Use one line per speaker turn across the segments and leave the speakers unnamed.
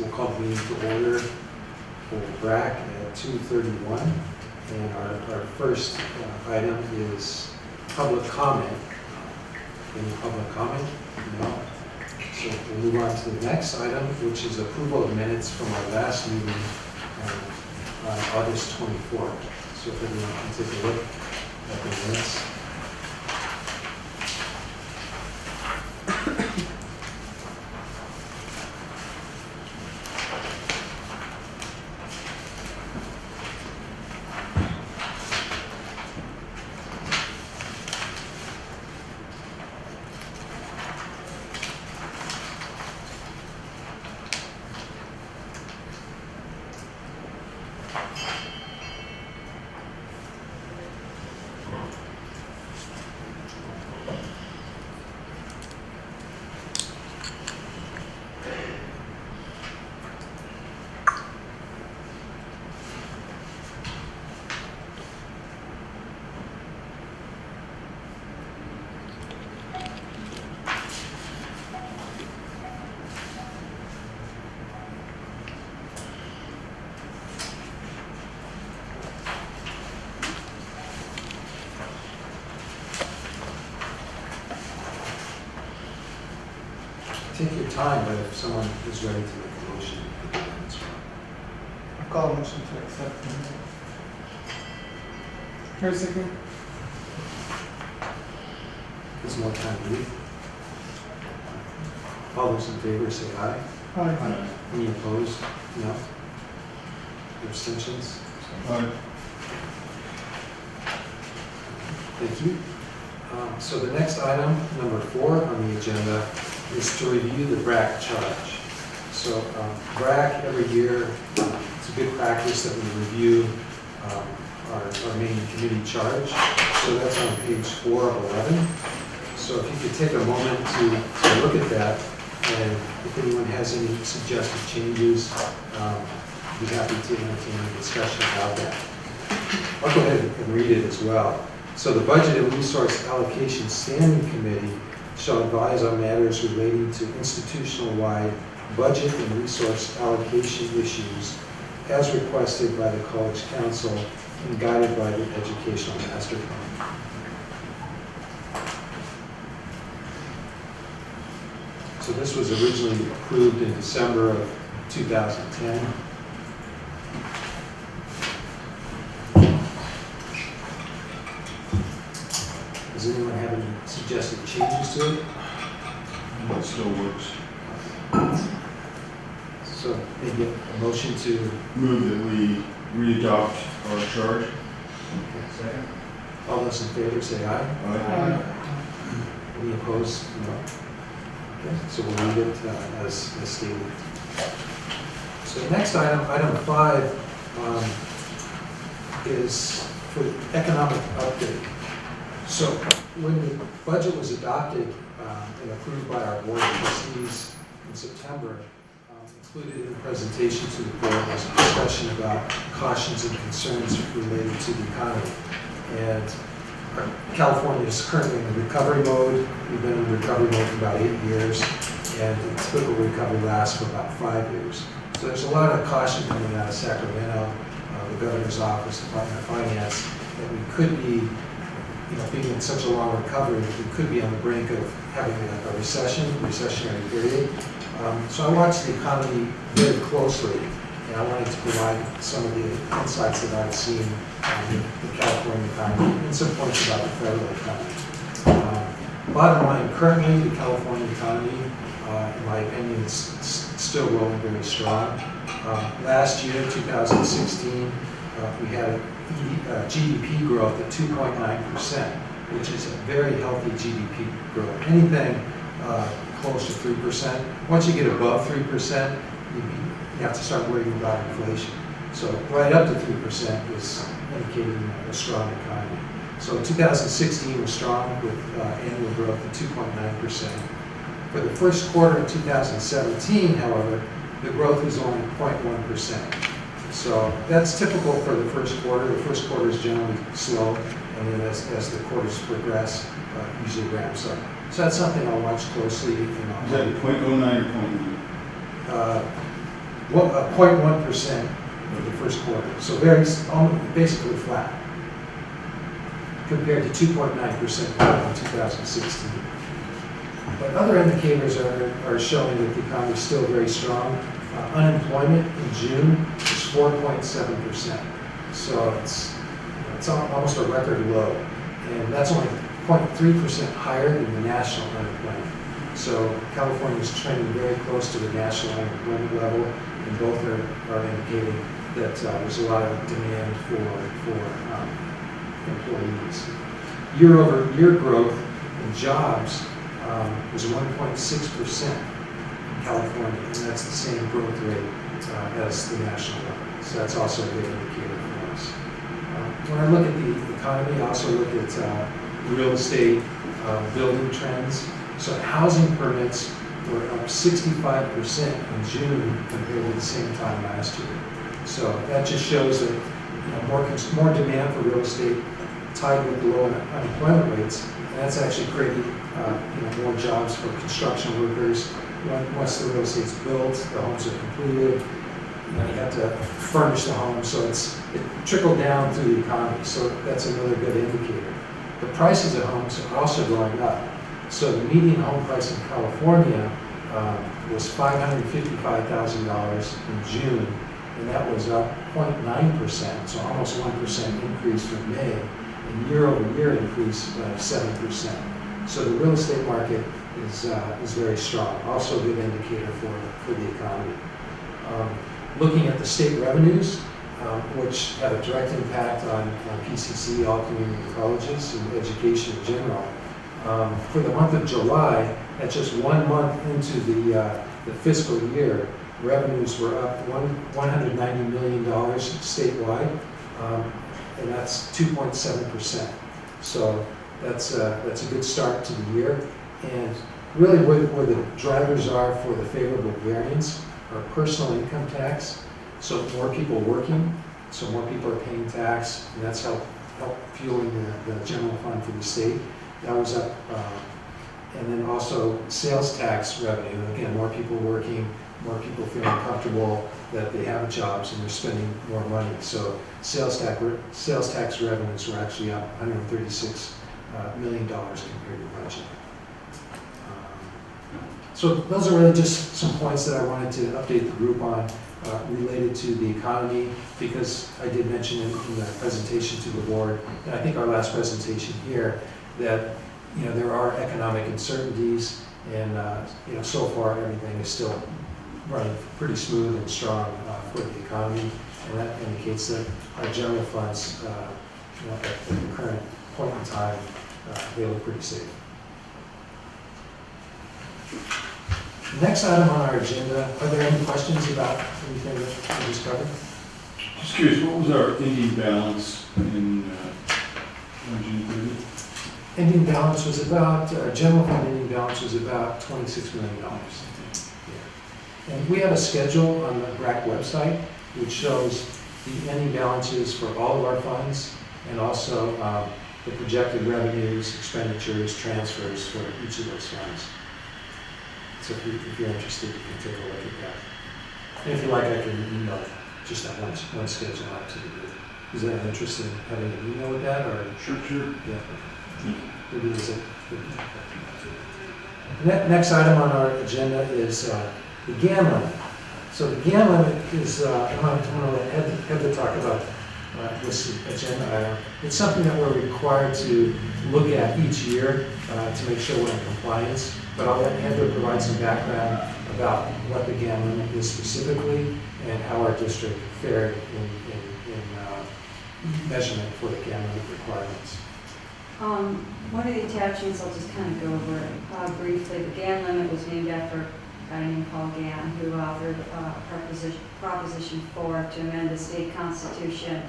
we'll call the meeting to order for BRAC at 2:31. And our first item is public comment. Any public comment? No. So we'll move on to the next item, which is approval of minutes from our last meeting on August 24th. So if everyone can take a look at the minutes. Take your time, but if someone is ready to make a motion, that's fine.
I'll call a motion to accept the minutes. Here's a second.
There's more time to read. All those in favor say aye.
Aye.
Any opposed? No. Abstentions? Thank you. So the next item, number 4 on the agenda, is to review the BRAC charge. So BRAC every year, it's a good practice that we review our main committee charge. So that's on page 4 of 11. So if you could take a moment to look at that, and if anyone has any suggested changes, I'd be happy to entertain a discussion about that. I'll go ahead and read it as well. So the Budget and Resource Allocation Standing Committee shall advise on matters relating to institutional-wide budget and resource allocation issues as requested by the College Council and guided by the Educational Master Plan. So this was originally approved in December of 2010. Does anyone have any suggested changes to it?
It still works.
So maybe a motion to,
Move that we re-adopt our charge.
second. All those in favor say aye.
Aye.
Any opposed? No. Okay, so we'll leave it as stated. So the next item, item 5, is for the economic update. So when the budget was adopted and approved by our board of trustees in September, included in the presentation to the board was a discussion about cautions and concerns related to the economy. And California is currently in recovery mode. We've been in recovery mode for about 8 years, and the typical recovery lasts for about 5 years. So there's a lot of caution coming out of Sacramento, the governor's office, Department of Finance, that we could be, being in such a long recovery, we could be on the brink of having a recessionary period. So I watched the economy very closely, and I wanted to provide some of the insights that I've seen in the California economy and some points about the federal economy. Bottom line, currently the California economy, in my opinion, is still rolling very strong. Last year, 2016, we had a GDP growth at 2.9%, which is a very healthy GDP growth. Anything close to 3%. Once you get above 3%, you have to start worrying about inflation. So right up to 3% is indicating a strong economy. So 2016 was strong with annual growth of 2.9%. For the first quarter of 2017, however, the growth was only 0.1%. So that's typical for the first quarter. The first quarter is generally slow, and then as the quarters progress, usually ramps up. So that's something I'll watch closely.
Is that 0.09 or 0.9?
0.1% for the first quarter. So basically flat compared to 2.9% in 2016. But other indicators are showing that the economy is still very strong. Unemployment in June is 4.7%. So it's almost a record low. And that's only 0.3% higher than the national unemployment. So California is trending very close to the national unemployment level, and both are indicating that there's a lot of demand for employees. Year-over-year growth in jobs was 1.6% in California, and that's the same growth rate as the national level. So that's also a good indicator for us. When I look at the economy, I also look at real estate building trends. So housing permits were up 65% in June compared to the same time last year. So that just shows that more demand for real estate tied with low unemployment rates, and that's actually creating more jobs for construction workers. Once the real estate's built, the homes are completed, you have to furnish the home, so it trickled down through the economy. So that's another good indicator. The prices of homes are also going up. So the median home price in California was $555,000 in June, and that was up 0.9%, so almost 1% increase from May, and year-over-year increase of 7%. So the real estate market is very strong, also a good indicator for the economy. Looking at the state revenues, which have a direct impact on PCC, all community colleges, and education in general. For the month of July, at just 1 month into the fiscal year, revenues were up $190 million statewide, and that's 2.7%. So that's a good start to the year. And really where the drivers are for the favorable variance are personal income tax. So more people working, so more people are paying tax, and that's help fueling the general fund for the state. That was up, and then also sales tax revenue. Again, more people working, more people feeling comfortable that they have jobs and they're spending more money. So sales tax revenues were actually up $136 million compared to budget. So those are really just some points that I wanted to update the group on related to the economy, because I did mention in the presentation to the board, and I think our last presentation here, that there are economic uncertainties, and so far everything is still running pretty smooth and strong for the economy, and that indicates that our general funds, at the current point in time, they look pretty safe. Next item on our agenda, are there any questions about anything that we just covered?
Just curious, what was our ending balance on June 30th?
Ending balance was about, general fund ending balance was about $26 million. Yeah. And we have a schedule on the BRAC website which shows the ending balances for all of our funds, and also the projected revenues, expenditures, transfers for each of those funds. So if you're interested, you can take a look at that. And if you like, I can email just that one schedule out to you. Is there an interest in having an email with that, or?
Sure.
Yeah. Maybe is it? Next item on our agenda is the GAN limit. So the GAN limit is, I'm going to let Heather talk about this agenda item. It's something that we're required to look at each year to make sure we're in compliance. But I'll let Heather provide some background about what the GAN limit is specifically and how our district fared in measurement for the GAN limit requirements.
One of the attachments, I'll just kind of go over it briefly. The GAN limit was named after a guy named Paul Gann, who authored Proposition 4 to amend the state constitution.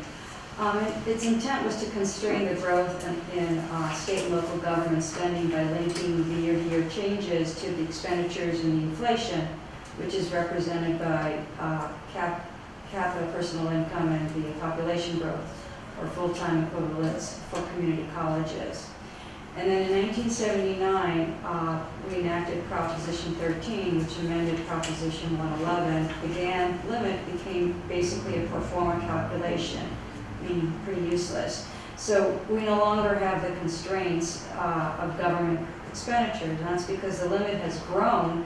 Its intent was to constrain the growth in state and local government spending by linking the year-to-year changes to the expenditures and the inflation, which is represented by capita personal income and the population growth, or full-time equivalents for community colleges. And then in 1979, we enacted Proposition 13, which amended Proposition 111. The GAN limit became basically a pro forma calculation, meaning pretty useless. So we no longer have the constraints of government expenditures, and that's because the limit has grown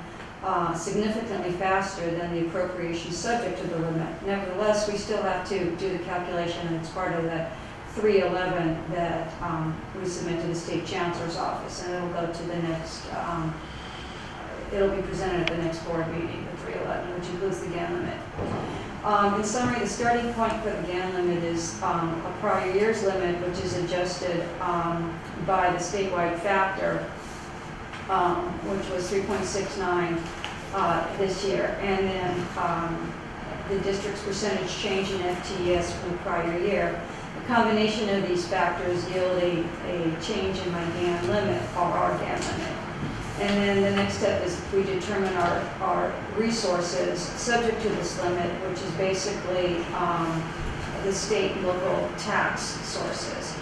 significantly faster than the appropriation subject to the limit. Nevertheless, we still have to do the calculation, and it's part of that 311 that we submit to the state chancellor's office, and it'll go to the next, it'll be presented at the next board meeting, the 311, which includes the GAN limit. In summary, the starting point for the GAN limit is a prior year's limit, which is adjusted by the statewide factor, which was 3.69 this year, and then the district's percentage change in FTES from the prior year. The combination of these factors yield a change in my GAN limit, or our GAN limit. And then the next step is we determine our resources subject to this limit, which is basically the state and local tax sources.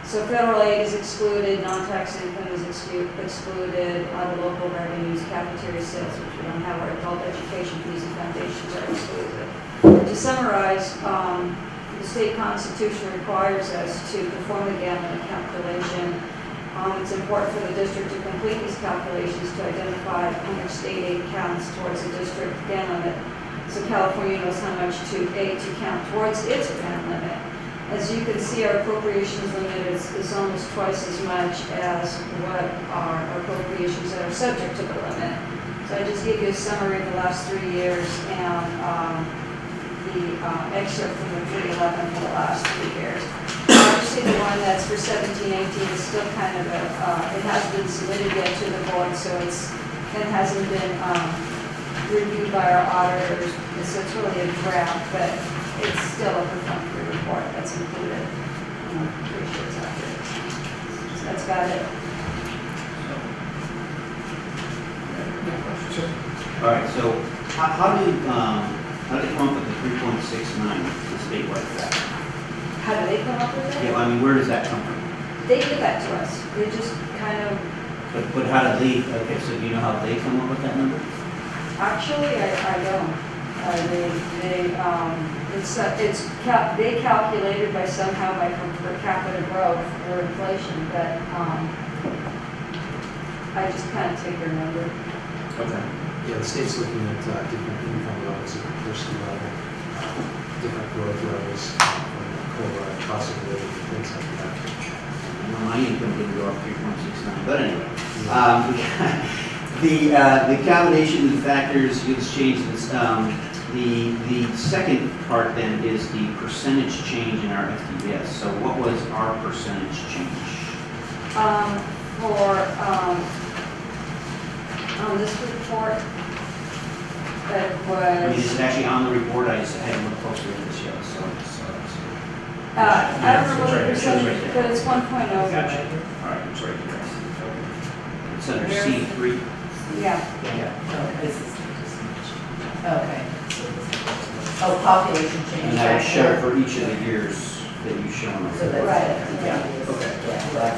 So federal aid is excluded, non-tax income is excluded, other local revenues, cafeteria sales, which we don't have, our adult education fees and foundations are excluded. To summarize, the state constitution requires us to perform the GAN limit calculation. It's important for the district to complete these calculations to identify how much state aid counts towards the district GAN limit, so California knows how much aid to count towards its GAN limit. As you can see, our appropriations limit is almost twice as much as what our appropriations that are subject to the limit. So I just gave you a summary of the last 3 years and the excerpt from the 311 for the last 3 years. Obviously, the one that's for 17-18 is still kind of it hasn't been submitted yet to the board, so it hasn't been reviewed by our auditors. So it's really a draft, but it's still a perfunctory report that's included. I'm pretty sure it's accurate. So that's about it.
All right, so how do they come up with the 3.69, the statewide factor?
How do they come up with it?
Yeah, I mean, where does that come from?
They give that to us. They just kind of,
But how do they, okay, so do you know how they come up with that number?
actually, I don't. They calculated by somehow by per capita growth or inflation, but I just kind of take their number.
Okay.
Yeah, the state's looking at different income levels, different person level, different growth levels, COLA, cost of living, things like that.
Well, my income didn't go up 3.69, but anyway. The combination of the factors is changed. The second part then is the percentage change in our FTES. So what was our percentage change?
On this report, that
I mean,
was,
is it actually on the report? I just hadn't looked closer at this yet, so.
I don't remember what the
It's right
percentage,
there.
but it's 1.0.
Gotcha. All right, it's right here. Okay. It's under C3.
Yeah.
Oh, this is, okay. Oh, population change.
And that would show
factor.
for each of the years that you've shown. on
So
the
that's.
Right.
Yeah, okay.
Yeah.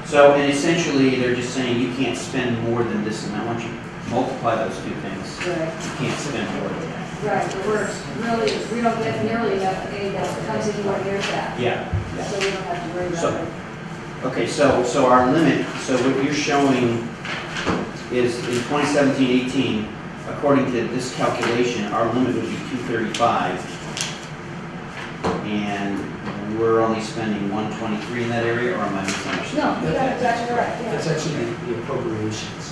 So, and essentially, they're just saying you can't spend more than this amount. Once you multiply those two things,
Right.
you can't spend more than that.
Right, we don't get nearly enough aid that comes anywhere near that.
Yeah.
So we don't have to worry
So-
about it.
Okay, so our limit, so what you're showing is in 2017-18, according to this calculation, our limit would be 235. And we're only spending 123 in that area, or am I misunderstanding?
No, you got it exactly right, yeah.
That's actually the appropriations,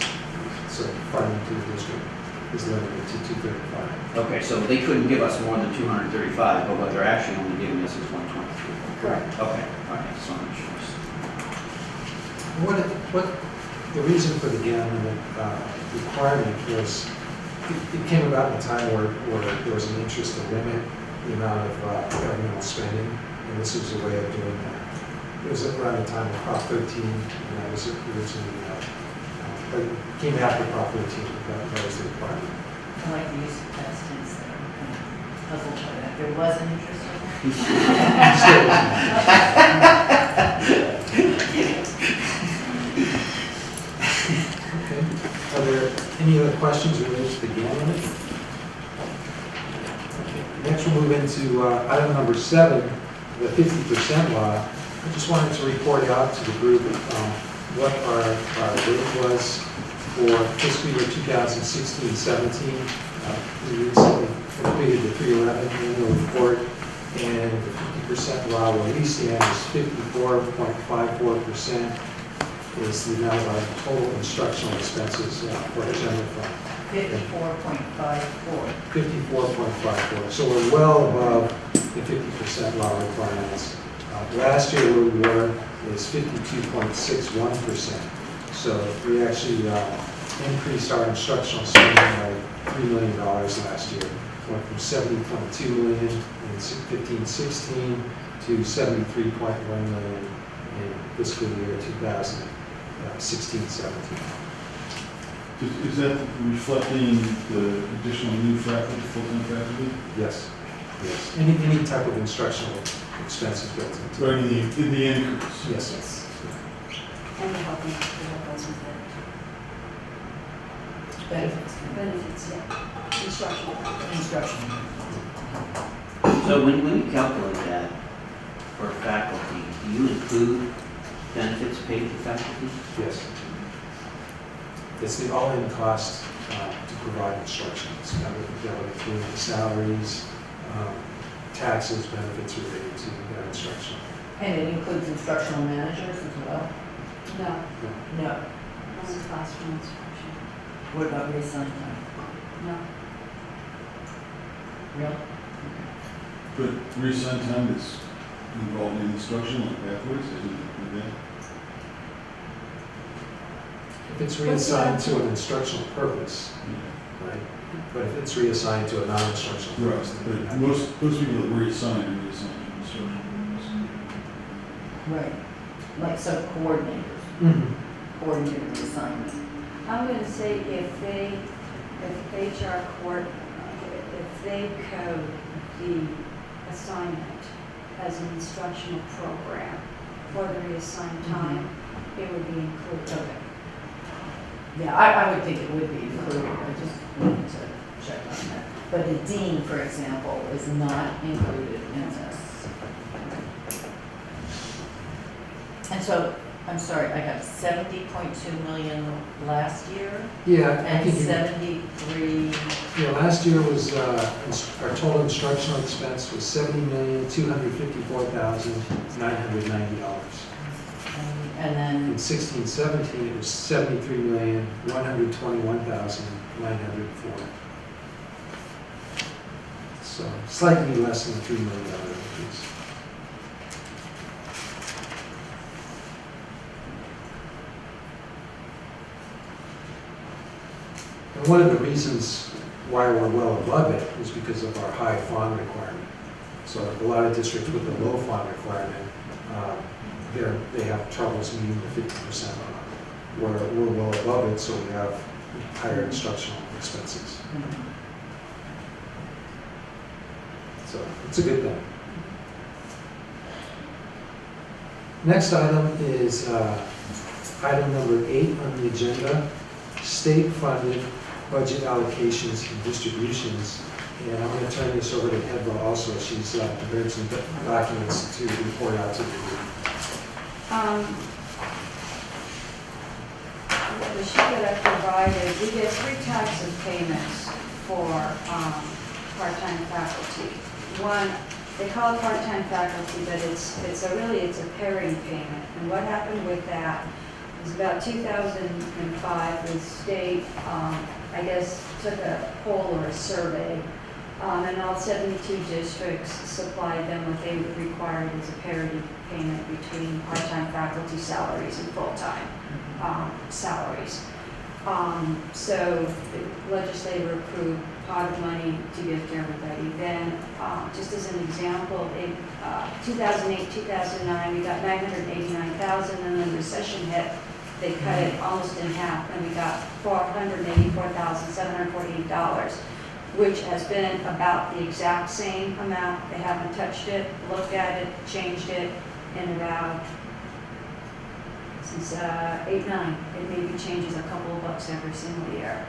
so funding to the district is limited to 235.
Okay, so they couldn't give us more than 235, but what they're actually only giving us is 123.
Correct.
Okay, all right, so I'm sure.
What the reason for the GAN limit requirement was, it came about in a time where there was an interest to limit the amount of governmental spending, and this was a way of doing that. It was around the time of Prop 13, and that was originally, but it came after Prop 13, that was the requirement.
I like the use of past tense there. I'm kind of puzzled by that. There was an interest in that.
Still isn't. Okay. Are there any other questions related to the GAN limit? Okay. Next, we'll move into item number 7, the 50% law. I just wanted to report out to the group what our rate was for fiscal year 2016-17. We recently completed the 311 annual report, and the 50% law where we stand is 54.54%. Is the amount of our total instructional expenses for the general fund.
54.54.
54.54. So we're well above the 50% law requirements. Last year where we were is 52.61%. So we actually increased our instructional spending by $3 million last year. Went from $70.2 million in 15-16 to $73.1 million in fiscal year 2016-17.
Is that reflecting the additional new faculty, full-time faculty?
Yes, yes. Any type of instructional expenses built into it.
Right, in the increase?
Yes.
Yes. And the helping, goes with
Benefits.
it. Benefits, yeah. Instructional.
Instruction.
So when you calculate that for faculty, do you include benefits paid to faculty?
Yes. It's the all-in cost to provide instruction. That would include the salaries, taxes, benefits related to that instruction.
And it includes instructional managers as well?
No,
No.
only classroom instruction.
What about reassigned time?
No.
Real?
But reassigned time is involved in instruction like pathways, isn't it?
If it's reassigned to an instructional purpose, right? But if it's reassigned to a non-instructional
Right,
purpose,
but
then
most people that reassign are reassigned to instruction.
Right. Like some coordinators,
Mhm.
coordinator reassignment.
I'm going to say if HR court, if they code the assignment as an instructional program for the reassigned time, it would be included.
Okay. Yeah, I would think it would be included, I just wanted to check on that. But the dean, for example, is not included in this. And so, I'm sorry, I got 70.2 million last year
Yeah, I
and
think,
73,
yeah, last year was, our total instructional expense was $70,254,990.
and then,
In 16-17, it was $73,121,904. So slightly less than a $3 million increase. And one of the reasons why we're well above it is because of our high FON requirement. So a lot of districts with the low FON requirement, they have troubles meeting the 50% on it. We're well above it, so we have higher instructional expenses. So it's a good thing. Next item is item number 8 on the agenda, state-funded budget allocations and distributions. And I'm going to turn this over to Edva also. She's prepared some documents to report out to the group.
The sheet that I provided, we get 3 types of payments for part-time faculty. One, they call it part-time faculty, but it's a pairing payment. And what happened with that is about 2005, the state, I guess, took a poll or a survey, and all 72 districts supplied them what they would require as a parity payment between part-time faculty salaries and full-time salaries. So the legislature approved pot of money to give to everybody. Then, just as an example, in 2008, 2009, we got $989,000, and then the recession hit. They cut it almost in half, and we got $484,748, which has been about the exact same amount. They haven't touched it, looked at it, changed it in about 2008, 9. It maybe changes a couple of bucks every single year.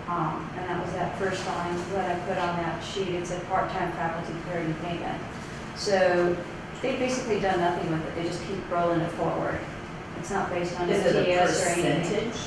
And that was that first line that I put on that sheet. It said part-time faculty parity payment. So they've basically done nothing with it. They just keep rolling it forward. It's not based on
Is it a
STS or anything.
percentage?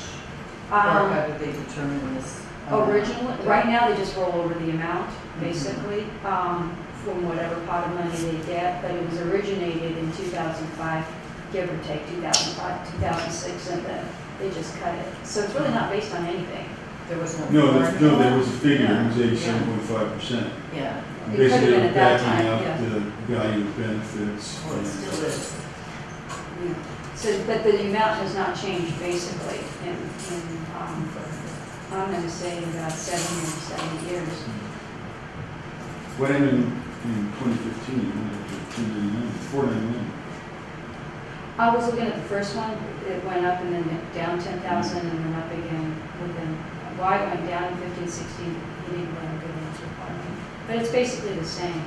Or how
Um,
do they determine this? amount?
Originally, right now, they just roll over the amount, basically, from whatever pot of money they get, but it was originated in 2005, give or take, 2005, 2006, and then they just cut it. So it's really not based on anything.
There was no.
No,
formula?
there was a figure, it was
Yeah.
87.5%.
Yeah,
It could have
Basically,
been at that
backing
time,
out
yeah.
the value of benefits.
well, it still is.
Yeah. So, but the amount has not changed basically in I'm gonna say about 70 years.
What happened in 2015, when it was 299, 499?
I was looking at the first one, it went up and then down 10,000 and then up again within, why it went down in 15, 16, he didn't really have a good answer for me. But it's basically the same.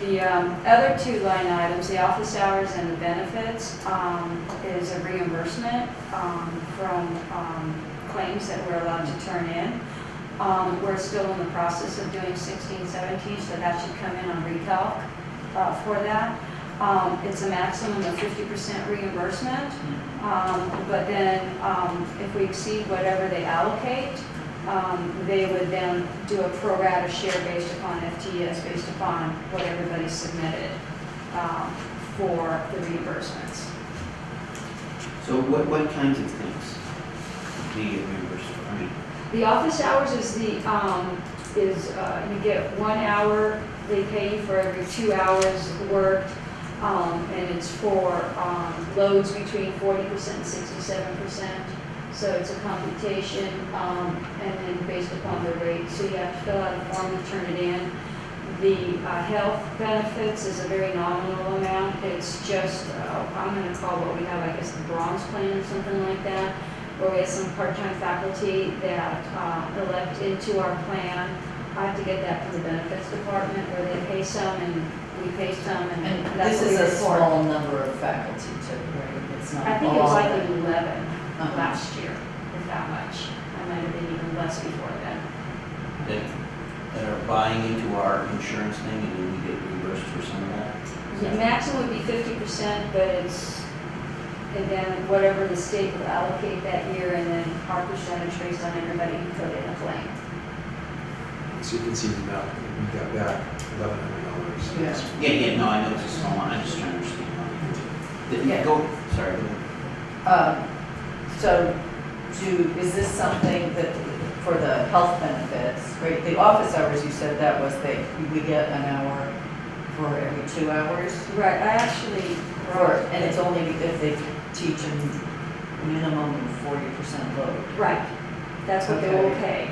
The other two line items, the office hours and the benefits, is a reimbursement from claims that we're allowed to turn in. We're still in the process of doing 16, 17, so that should come in on recalc for that. It's a maximum of 50% reimbursement, but then if we exceed whatever they allocate, they would then do a pro rata share based upon FTEs, based upon what everybody submitted for the reimbursements.
So what kinds of things do you get reimbursed for? I mean,
The office hours is the, you get 1 hour, they pay you for every 2 hours worked, and it's for loads between 40% and 67%. So it's a computation, and then based upon the rate. So you have to fill out a form and turn it in. The health benefits is a very nominal amount. It's just, I'm going to call what we have, I guess, the bronze plan or something like that, where we have some part-time faculty that elect into our plan. I have to get that from the benefits department, where they pay some and we pay some, and
And
that's
this
what
is
we
a
report.
small number of faculty too, right? It's not
I think it was
all
like
of it.
11
Uh-huh.
last year, if that much. I might have been even less before then.
that are buying into our insurance thing, and then we get reimbursed for some of that?
The maximum would be 50%, but it's, and then whatever the state will allocate that year, and then our percentage based on everybody who put in a claim.
So you can see the amount, we got back $1,100.
Yeah.
Yeah, no, I know it's a small one, I'm just trying to understand.
Yeah.
Sorry, go ahead.
So is this something that, for the health benefits, right? The office hours, you said that was we get an hour for every 2 hours?
Right, I actually,
And it's only if they teach a minimum of 40% load.
right, that's what they will pay.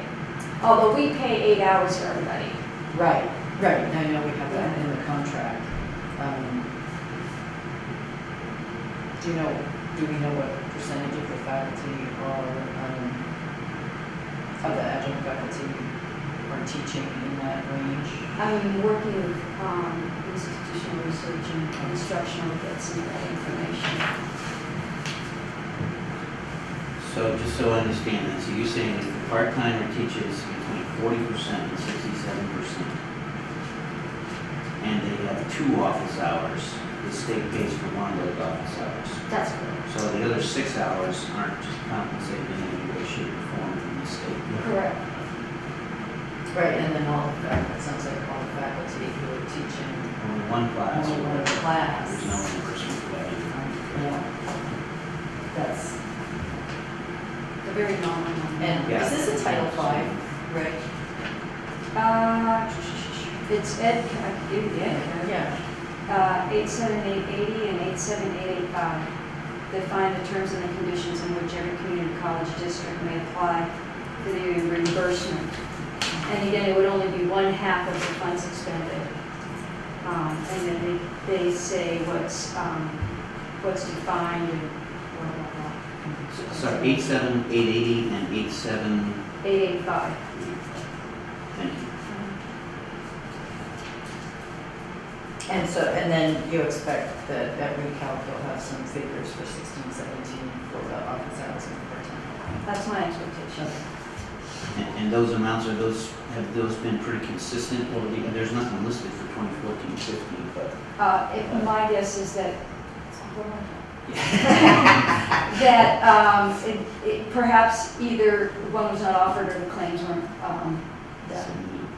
Although we pay 8 hours for everybody.
Right, I know we have that in the contract. Do we know what percentage of the faculty are, of the adjunct faculty are teaching in that range?
I'm working with institutional research and instructional to get some of that information.
So just so I understand that, so you're saying if the part-timer teaches between 40% and 67%, and they have 2 office hours, the state pays for 1 of those office hours.
That's correct.
So the other 6 hours aren't just compensated in any way, shape, or form from the state.
Correct.
Right, and then all the faculty, it sounds like all the faculty who are teaching
Only 1 class,
only one class.
there's no reimbursement for that either.
Yeah. That's,
A very nominal amount.
and
Yeah.
is this a Title V, right?
It's Ed, I can give you the Ed code.
Yeah.
87880 and 87885 define the terms and the conditions in which every community college district may apply for the reimbursement. And again, it would only be 1/2 of the funds expended. And then they say what's defined and blah, blah, blah.
So 87880 and 87,
885.
thank you.
And so, and then you expect that at recalc you'll have some figures for 16, 17 for the office hours and part-time.
That's my expectation.
And those amounts, have those been pretty consistent? Or there's nothing listed for 2014, 15, but.
My guess is that, that it perhaps either one was not offered or the claims weren't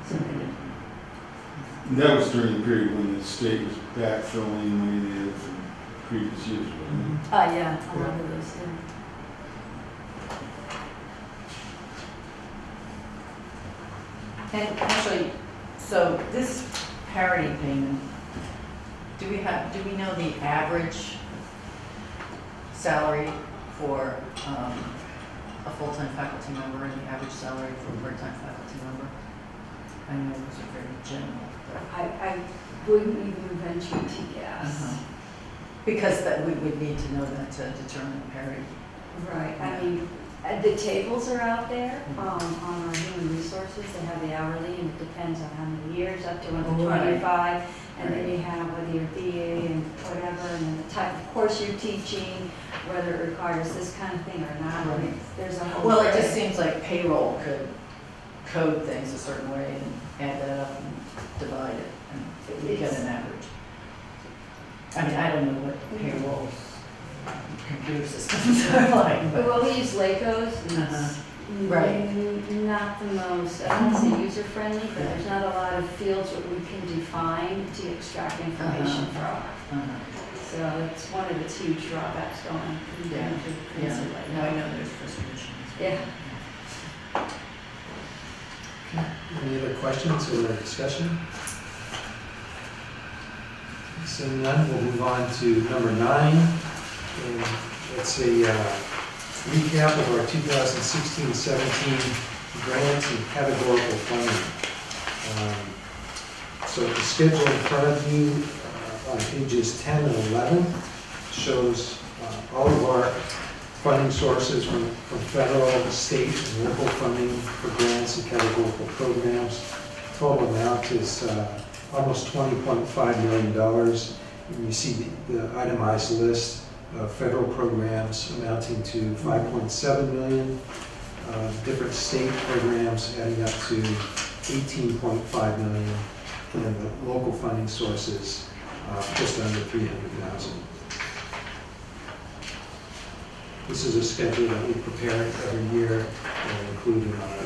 submitted.
And that was during the period when the state was backfilling money they had from previous years, wasn't it?
Yeah, a lot of those, yeah. And actually, so this parity payment, do we know the average salary for a full-time faculty member and the average salary for a part-time faculty member? I know those are very general, but.
I wouldn't even venture to guess.
Because that we would need to know that to determine parity.
Right, I mean, the tables are out there on our human resources, they have the hourly, and it depends on how many years, up to
Right.
25. And then you have whether you're BA and whatever, and then the type of course you're teaching, whether it requires this kind of thing or not. I mean, there's a whole.
Well, it
array.
just seems like payroll could code things a certain way and add that up and divide it, and we get an average. I mean, I don't know what payroll computer systems are like, but.
Well, we use Lakos, and it's
Right.
not the most, I don't say user-friendly, but there's not a lot of fields that we can define to extract information from. So it's one of its huge drawbacks going
Yeah.
down to
Yeah,
Quincy like
no, I
that.
know there's frustrations.
Yeah.
Any other questions or discussion? Seeing none, we'll move on to number 9. And it's a recap of our 2016-17 grants and categorical funding. So the schedule in front of you on pages 10 and 11 shows all of our funding sources from federal, state, and local funding for grants and categorical programs. Total amount is almost $20.5 million. And you see the itemized list of federal programs amounting to $5.7 million, different state programs adding up to $18.5 million, and the local funding sources just under $300,000. This is a schedule that we prepare every year and include in our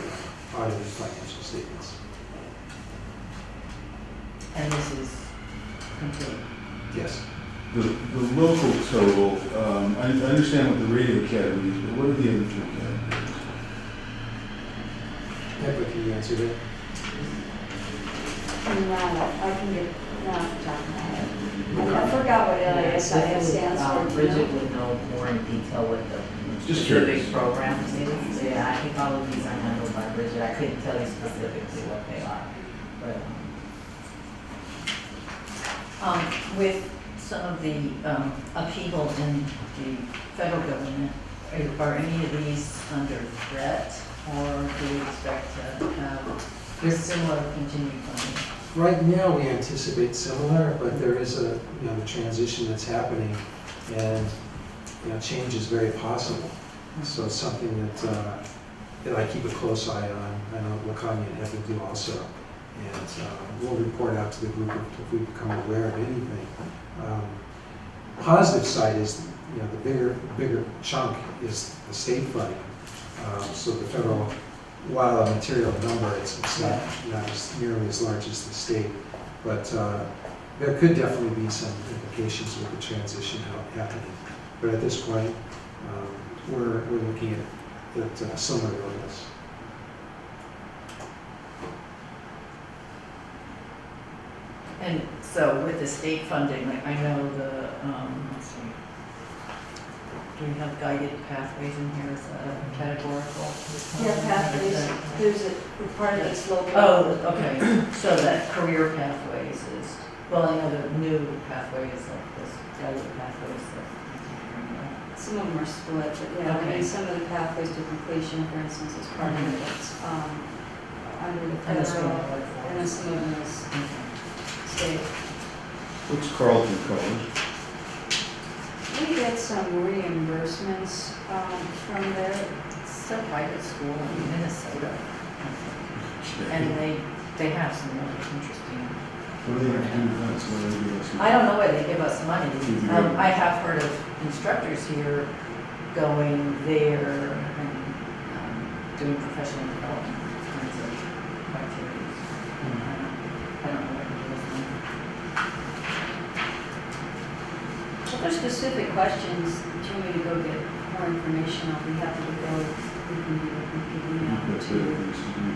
audited financial statements.
And this is complete.
Yes.
The local total, I understand what the radio academy is, but what are the other 2 categories?
Edward, can you answer that?
I can get, not off the top of my head. I forgot what LASIS stands for. do you know?
Bridget would know more in detail what the
Just
specific
curious.
programs is. So yeah, I think all of these are handled by Bridget. I couldn't tell you specifically what they are, but.
With some of the upheaval in the federal government, are any of these under threat, or do we expect to have similar continued funding?
Right now, we anticipate similar, but there is a, the transition that's happening, and, change is very possible. So it's something that I keep a close eye on. I know Lacania and Evan do also. And we'll report out to the group if we become aware of anything. Positive side is, the bigger chunk is the state funding. So the federal, while a material number, it's not as nearly as large as the state. But there could definitely be some implications with the transition happening. But at this point, we're looking at similar levels.
And so with the state funding, like I know the, let's see, do we have guided pathways in here as a categorical?
Yeah, pathways, there's a part of it's local.
Oh, okay, so that career pathways is, well, I know the new pathways like this, guided pathways that.
Some of them are split, but yeah, I
Okay.
mean, some of the pathways to completion, for instance, is part of it, that's under the
And this one,
federal, and then some of them is
Okay.
state.
What's Carleton College?
We get some reimbursements from there.
It's a private school in Minnesota, and they have some really interesting.
What do they have to do with that? So what do they give us?
I don't know why they give us money.
Mhm.
I have heard of instructors here going there and doing professional development kinds of activities. I don't know what to do with them.
If there's specific questions, do you want me to go get more information? I'll be happy to go. We can do it. We can email it
That's
to
better
you.
things to do.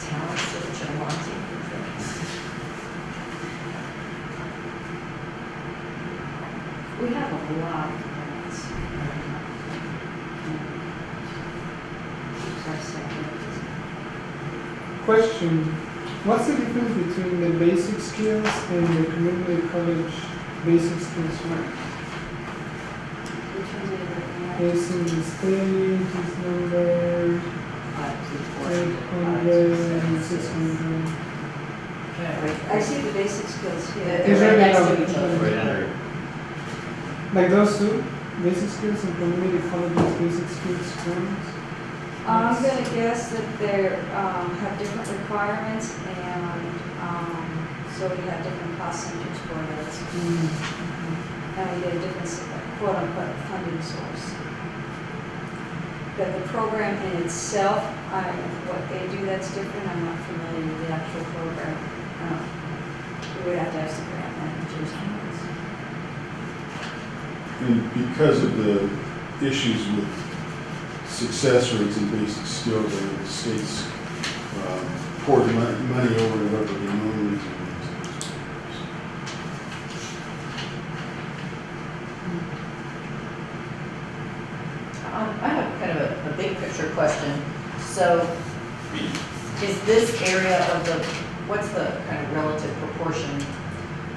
Talents of Monty.
We have a lot of grants.
Question, what's the difference between the basic skills and the community college basic skills rank?
Which ones are you looking at?
It's in the state, it's number 800 and 600.
I see the basic skills here.
Is
They're
there
right next
any
to each other.
Right under,
Like those two, basic skills and community colleges basic skills ranks?
I'm gonna guess that they have different requirements and, so we have different cost centers for those. And we get a different quote unquote funding source. But the program in itself, what they do that's different, I'm not familiar with the actual program. We would have to ask the grant managers on this.
And because of the issues with success rates and basic skills, I mean, the states poured money over and over the moon.
I have kind of a big picture question. So is this area of the, what's the kind of relative proportion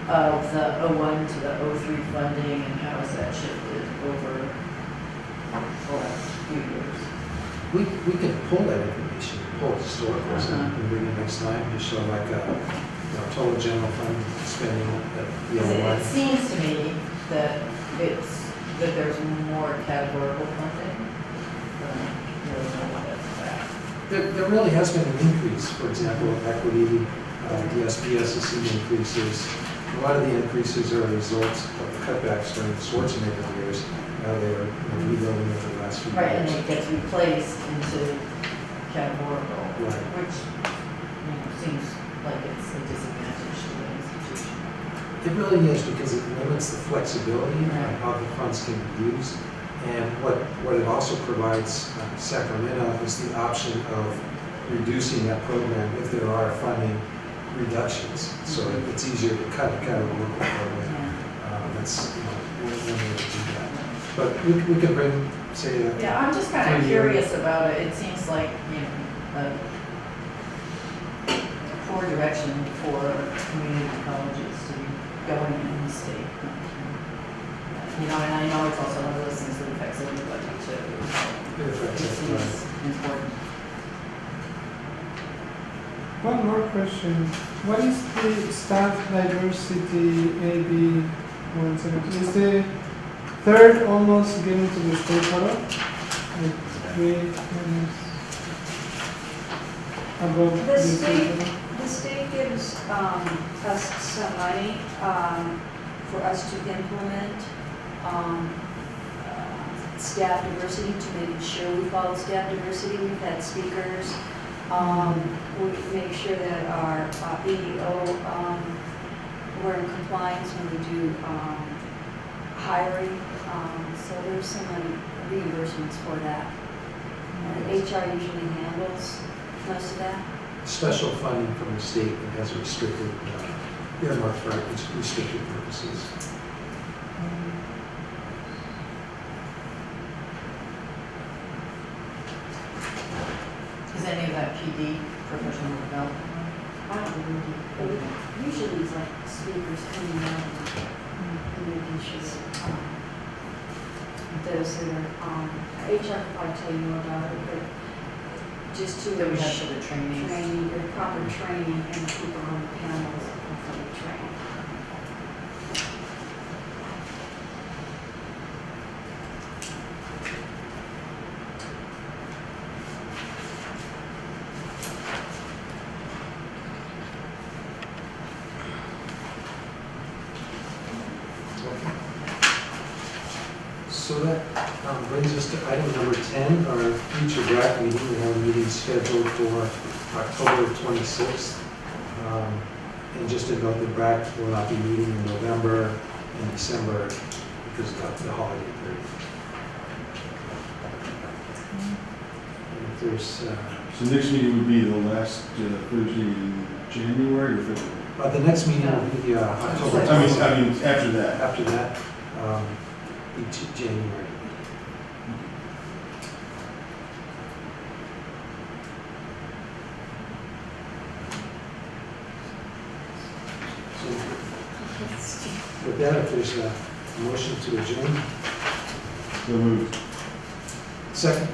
of the 01 to the 03 funding, and how has that shifted over the last few years?
We can pull that information, pull historicals and bring it next time to show like total general fund spending at the
Because
other
it seems to me that that there's more categorical funding. Really know what that's about.
There really has been an increase, for example, equity, DSPS has seen increases. A lot of the increases are a result of the cutbacks during the Schwarzenegger years. Now they are rebuilding it the last few
Right, and
years.
then it gets replaced into categorical,
Right.
which, seems like it's a disadvantage to the institution.
It really is because it limits the flexibility on how the funds can be used. And what it also provides Sacramento is the option of reducing that program if there are funding reductions. So it's easier to cut a local program. That's one way to do that. But we can bring, say,
Yeah, I'm just kind of
3 years.
curious about it. It seems like, a poor direction for community colleges to be going in the state. And I know it's also one of those things that affects everybody too.
It affects
It
it,
seems
right.
important.
One more question. What is the staff diversity AB 170? Is the third almost getting to the state total? Like 3 minus above
The
the state
state-
total?
The state gives us some money for us to implement staff diversity, to make sure we follow staff diversity. We've had speakers. We make sure that our EEO, we're in compliance when we do hiring. So there's some money, reimbursements for that. And HR usually handles most of that.
Special funding from the state that has restricted, earmarked for restricted purposes.
Is any of that PD, professional development?
I don't really, but usually it's like speakers coming out and making sure that, those that are, HR could probably tell you more about it, but just to
That we have for the training?
training, the proper training and the people on the panels. training.
So that brings us to item number 10, our future BRAC meeting. We have a meeting scheduled for October 26th. And just to note, the BRAC will not be meeting in November and December because of the holiday period. And if there's,
So next meeting would be the last Thursday in January or February?
the next meeting will be October
I
26th.
mean, after that.
After that, be January. So with that, if there's a motion to adjourn,
So moved.
second.